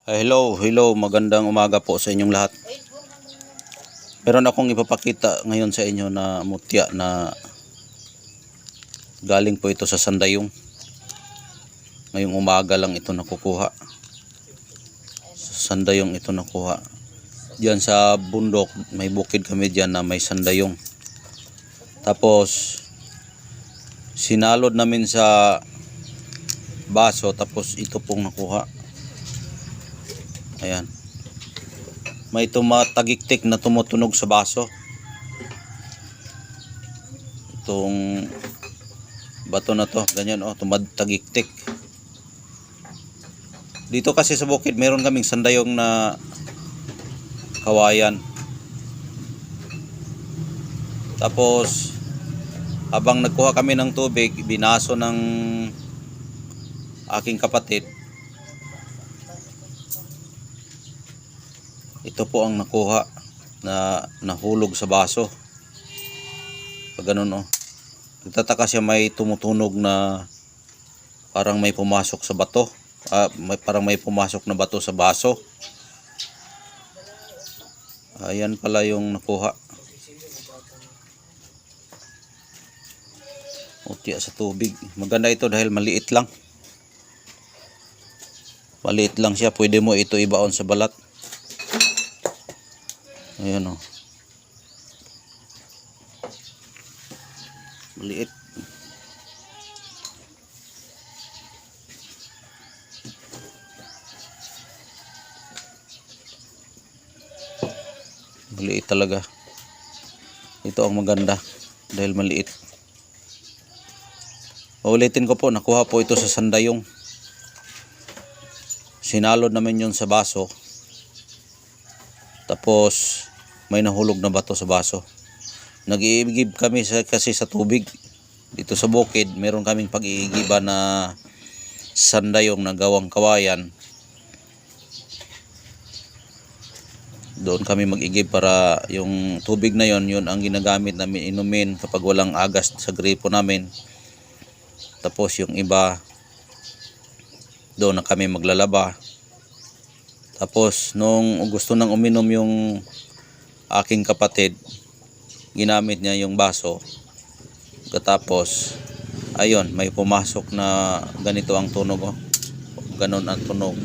Hello, magandang umaga po sa inyong lahat. Meron akong ipapakita ngayon sa inyo na mutya na galing po ito sa Sandayong. Ngayong umaga lang ito nakukuha. Sa Sandayong ito nakuha. Diyan sa bundok, may bukid kami diyan na may Sandayong. Tapos sinalod namin sa baso, tapos ito pong nakuha. Ayan. May tumatagiktik na tumutunog sa baso. Itong bato na to, ganyan tumatagiktik. Dito kasi sa bukid, meron kaming Sandayong na kawayan. Tapos habang nagkuha kami ng tubig, binaso ng aking kapatid. Ito po ang nakuha na nahulog sa baso. Pag ganun nagtataka siya, may tumutunog na parang may pumasok sa bato. Parang may pumasok na bato sa baso. Ayan pala yung nakuha. Mutya sa tubig. Maganda ito dahil maliit lang. Maliit lang siya. Pwede mo ito ibaon sa balat. Ayan maliit. Maliit talaga. Ito ang maganda dahil maliit. Ulitin ko po, nakuha po ito sa Sandayong. Sinalod namin yun sa baso. Tapos may nahulog na bato sa baso. Nag-iigib kami kasi sa tubig. Dito sa bukid, meron kaming pag-iigiba na Sandayong na gawang kawayan. Doon kami mag-igib para yung tubig na yun ang ginagamit namin inumin kapag walang agas sa gripo namin. Tapos yung iba, doon na kami maglalaba. Tapos nung gusto nang uminom yung aking kapatid, ginamit niya yung baso. Katapos ayun, may pumasok na ganito ang tunog. Ganon ang tunog.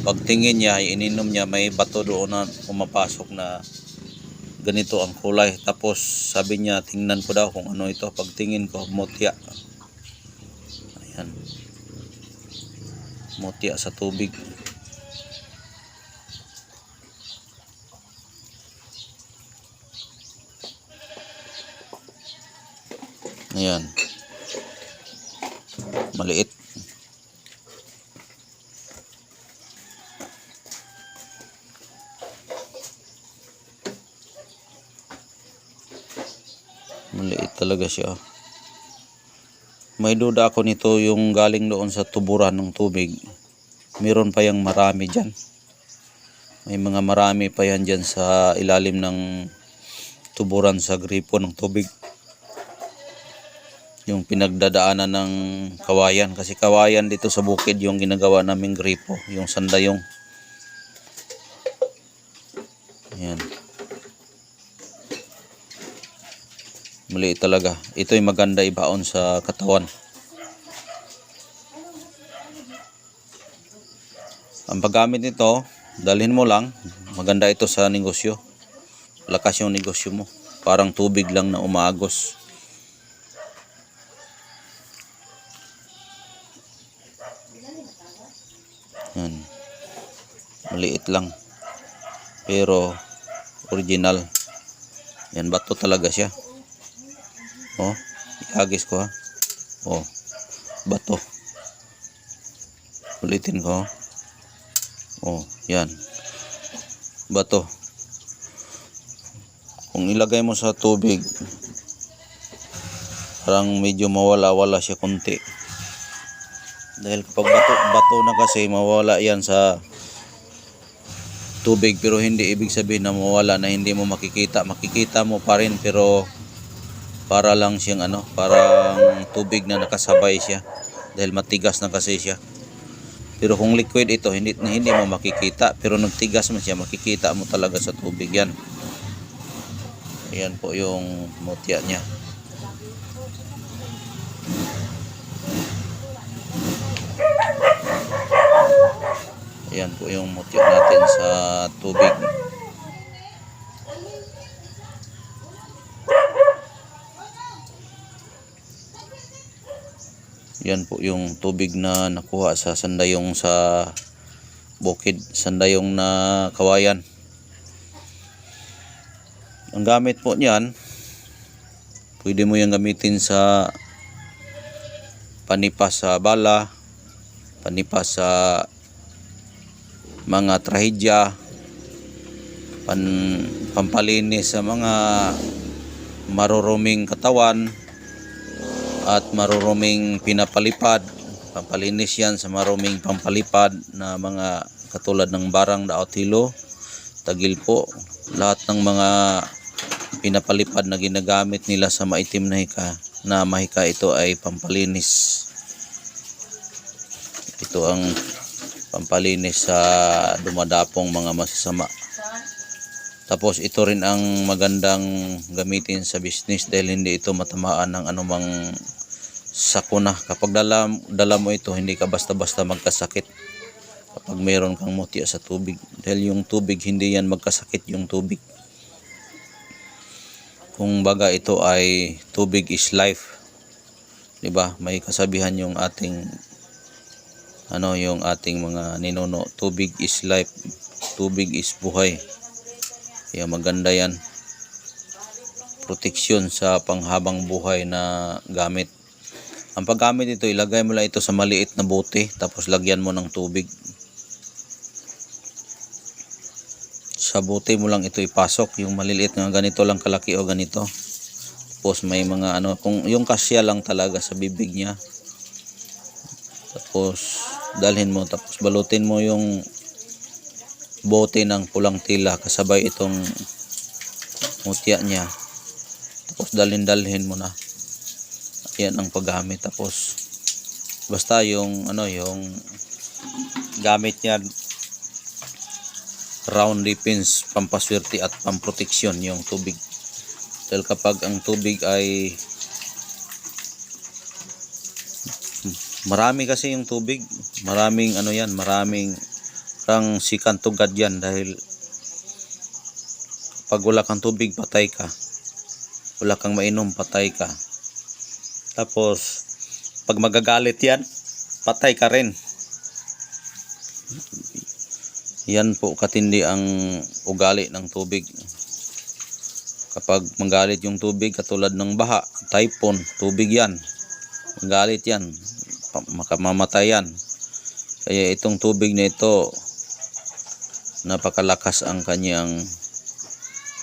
Pagtingin niya, ininom niya, may bato doon na pumapasok na ganito ang kulay. Tapos sabi niya, tingnan ko daw kung ano ito. Pagtingin ko, mutya. Ayan. Mutya sa tubig. Ayan. Maliit. Maliit talaga siya. May duda ako nito yung galing doon sa tuburan ng tubig. Meron pa yang marami dyan. May mga marami pa yan dyan sa ilalim ng tuburan sa gripo ng tubig. Yung pinagdadaanan ng kawayan. Kasi kawayan dito sa bukid yung ginagawa naming gripo. Yung Sandayong. Ayan. Maliit talaga. Ito'y maganda ibaon sa katawan. Ang paggamit nito, dalhin mo lang. Maganda ito sa negosyo. Lakas yung negosyo mo. Parang tubig lang na umaagos. Yan. Maliit lang. Pero original. Yan, bato talaga siya. Ihagis ko bato. Ulitin ko. Yan. Bato. Kung ilagay mo sa tubig, parang medyo mawala-wala siya konti. Dahil kapag bato na kasi, mawala yan sa tubig. Pero hindi ibig sabihin na mawala na hindi mo makikita. Makikita mo pa rin, pero para lang siyang parang tubig na nakasabay siya. Dahil matigas na kasi siya. Pero kung liquid ito, hindi mo makikita. Pero nagtigas mo siya, makikita mo talaga sa tubig yan. Ayan po yung mutya niya. Ayan po yung mutya natin sa tubig. Yan po yung tubig na nakuha sa sandayong sa bukid, sandayong na kawayan. Ang gamit po niyan, pwede mo yung gamitin sa panipas sa bala, panipas sa mga trahedya, pampalinis sa mga maruruming katawan at maruruming pinapalipad. Pampalinis yan sa maruming pampalipad na mga katulad ng barang, daot, hilo, tagil po. Lahat ng mga pinapalipad na ginagamit nila sa maitim na mahika, ito ay pampalinis. Ito ang pampalinis sa dumadapong mga masasama. Tapos ito rin ang magandang gamitin sa business dahil hindi ito matamaan ng anumang sakuna. Kapag dala mo ito, hindi ka basta-basta magkasakit kapag mayroon kang mutya sa tubig. Dahil yung tubig, hindi yan magkasakit yung tubig. Kung baga ito ay tubig is life. Diba? May kasabihan yung ating yung ating mga ninuno, tubig is life, tubig is buhay. Kaya maganda yan. Proteksyon sa panghabang buhay na gamit. Ang paggamit ito, ilagay mo lang ito sa maliit na bote, tapos lagyan mo ng tubig. Sa bote mo lang ito ipasok, yung maliliit na ganito lang kalaki o ganito. Tapos may mga kung yung kasya lang talaga sa bibig niya. Tapos dalhin mo, tapos balutin mo yung bote ng pulang tila kasabay itong mutya niya. Tapos dalhin mo na. Yan ang paggamit. Tapos basta yung yung gamit niya, round defense, pampaswerte at pamproteksyon yung tubig. Dahil kapag ang tubig ay marami kasi yung tubig, maraming maraming kang sikantugad yan dahil pag wala kang tubig, patay ka. Wala kang mainom, patay ka. Tapos pag magagalit yan, patay ka rin. Yan po katindi ang ugali ng tubig. Kapag magalit yung tubig, katulad ng baha, typhoon, tubig yan. Magalit yan, makamamatay yan. Kaya itong tubig na ito, napakalakas ang kanyang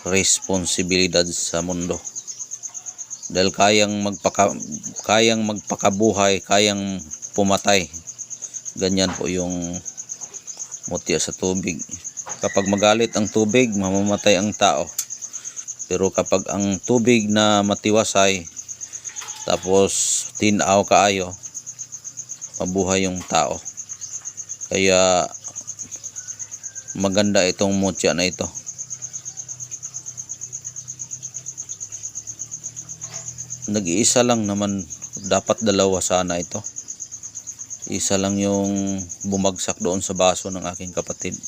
responsibilidad sa mundo. Dahil kayang magpakabuhay, kayang pumatay. Ganyan po yung mutya sa tubig. Kapag magalit ang tubig, mamamatay ang tao. Pero kapag ang tubig na matiwasay, tapos tinaw kaayo, mabuhay yung tao. Kaya maganda itong mutya na ito. Nag-iisa lang naman, dapat dalawa sana ito. Isa lang yung bumagsak doon sa baso ng aking kapatid.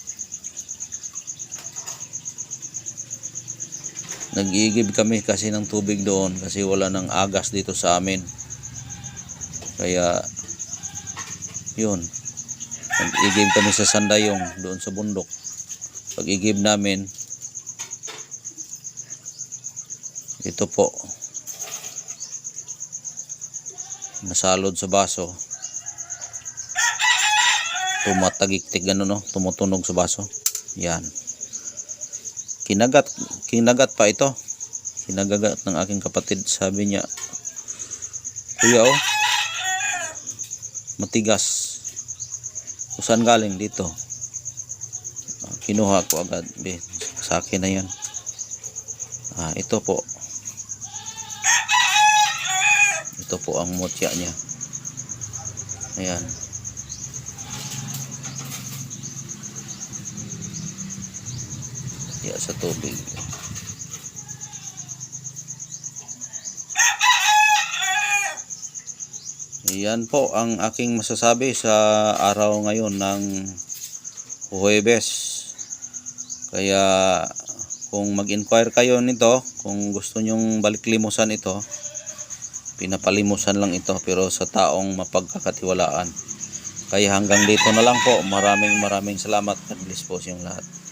Nag-iigib kami kasi ng tubig doon kasi wala nang agas dito sa amin. Kaya yun, nag-igib kami sa sandayong doon sa bundok. Pag-igib namin, ito po, nasalod sa baso, tumatagiktik tumutunog sa baso. Yan, kinagat pa ito, kinagagat ng aking kapatid. Sabi niya, kuya matigas. Saan galing? Dito. Kinuha ko agad, sa akin na yan. Ito po ang mutya niya. Ayan. Ya sa tubig. Yan po ang aking masasabi sa araw ngayon ng Huwebes. Kaya kung mag-inquire kayo nito, kung gusto nyong baliklimusan ito, pinapalimusan lang ito pero sa taong mapagkakatiwalaan. Kaya hanggang dito na lang po. Maraming salamat. God bless po sa inyong lahat.